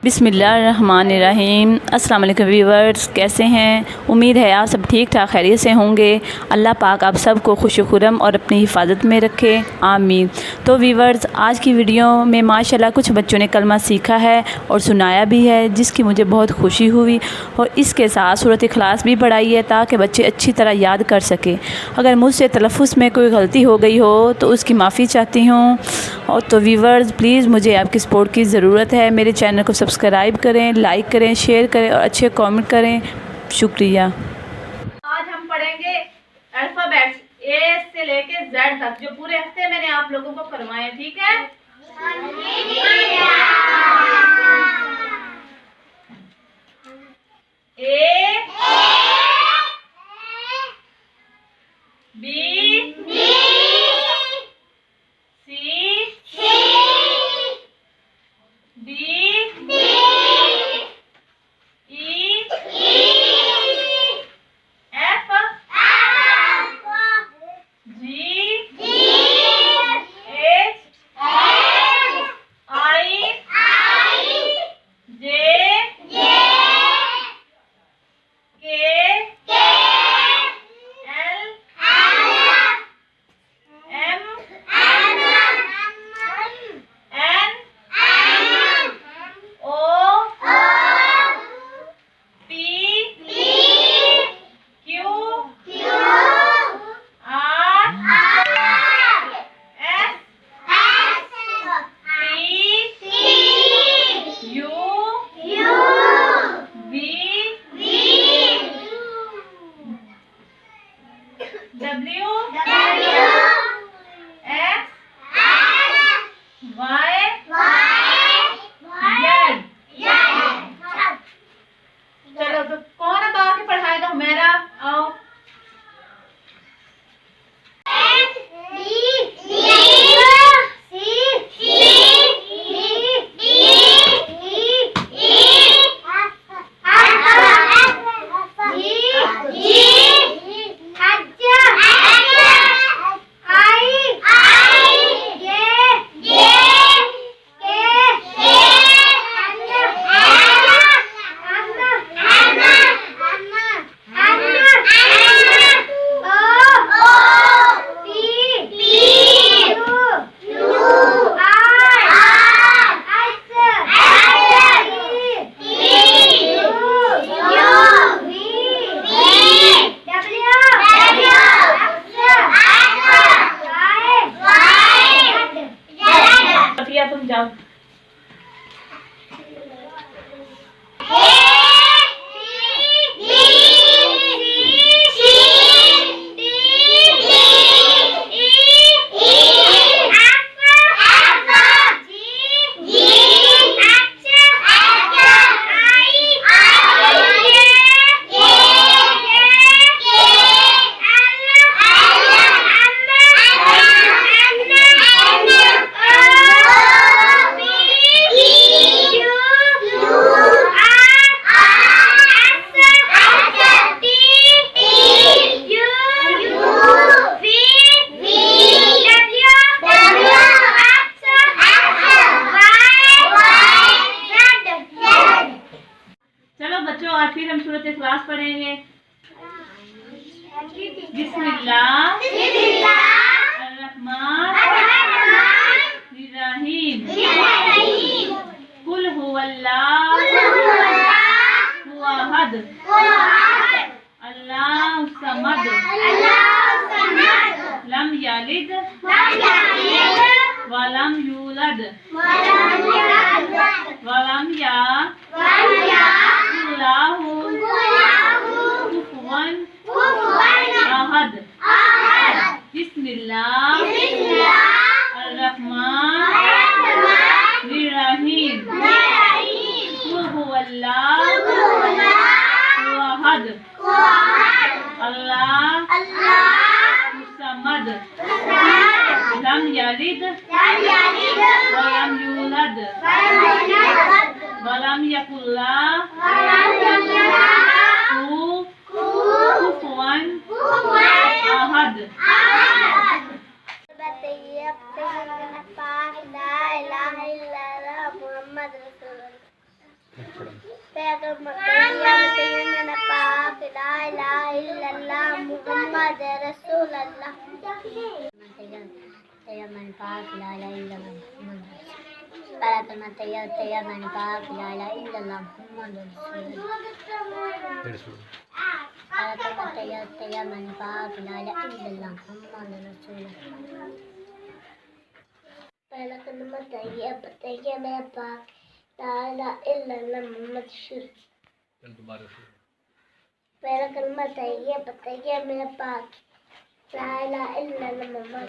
बिस्मिल्लाहिर्रहमानिर्रहीम। अस्सलाम वालेकुम व्यूअर्स, कैसे हैं? उम्मीद है आप सब ठीक ठाक खैरियत से होंगे। अल्लाह पाक आप सबको खुश खुरम और अपनी हिफाजत में रखे, आमीन। तो व्यूअर्स, आज की वीडियो में माशाल्लाह कुछ बच्चों ने कलमा सीखा है और सुनाया भी है, जिसकी मुझे बहुत खुशी हुई। और इसके साथ सूरत इखलास भी पढ़ाई है ताकि बच्चे अच्छी तरह याद कर सकें। अगर मुझसे तलफ़्फ़ुज़ में कोई गलती हो गई हो तो उसकी माफ़ी चाहती हूँ। और तो व्यूअर्स, प्लीज़ मुझे आपकी सपोर्ट की ज़रूरत है। मेरे चैनल को सब्सक्राइब करें, लाइक करें, शेयर करें और अच्छे कमेंट करें। शुक्रिया। आज हम पढ़ेंगे अल्फ़ाबेट्स ए से लेके जेड तक, जो पूरे हफ्ते मैंने आप लोगों को करवाए, ठीक है? A, B, C, D, E, F, G, H, I, J, K, L, M, N, O, P, Q, R, S, T, U, V, W, X, Y, Z. चलो, तो कौन अब आके पढ़ाएगा? मेरा आओ। तुम जाओ। बच्चों, आज फिर हम सूरत इखलास पढ़ेंगे। बिस्मिल्लाह अर्रहमान अर्रहीम। कुल हुवल्लाह अहद अल्लाहु समद लम यलिद वलम यूलद वलम यकुल लहु कुफुवन अहद। बिस्मिल्लाह अर्रहमान अर्रहीम। कुल हुवल्लाहु अहद अल्लाहु समद लम यलिद वलम यूलद वलम यकुल लहु कुफुवन अहद। पहला कलमा तैयबा मैंने पाक ला इलाहा इल्लल्लाह मुहम्मद रसूलुल्लाह तैयबा मैंने पाक ला इलाहा इल्लल्लाह मुहम्मद पहला कलमा तैयबा मैंने पाक ला इलाहा इल्लल्लाह मुहम्मद रसूलुल्लाह पहला कलमा तैयबा मैंने पाक ला इलाहा इल्लल्लाह मुहम्मद रसूलुल्लाह पहला कलमा तैयबा मैंने पाक ला इलाहा इल्लल्लाह मुहम्मद रसूलुल्लाह पहला कलमा तैयबा मैंने पाक ला इलाहा इल्लल्लाह मुहम्मद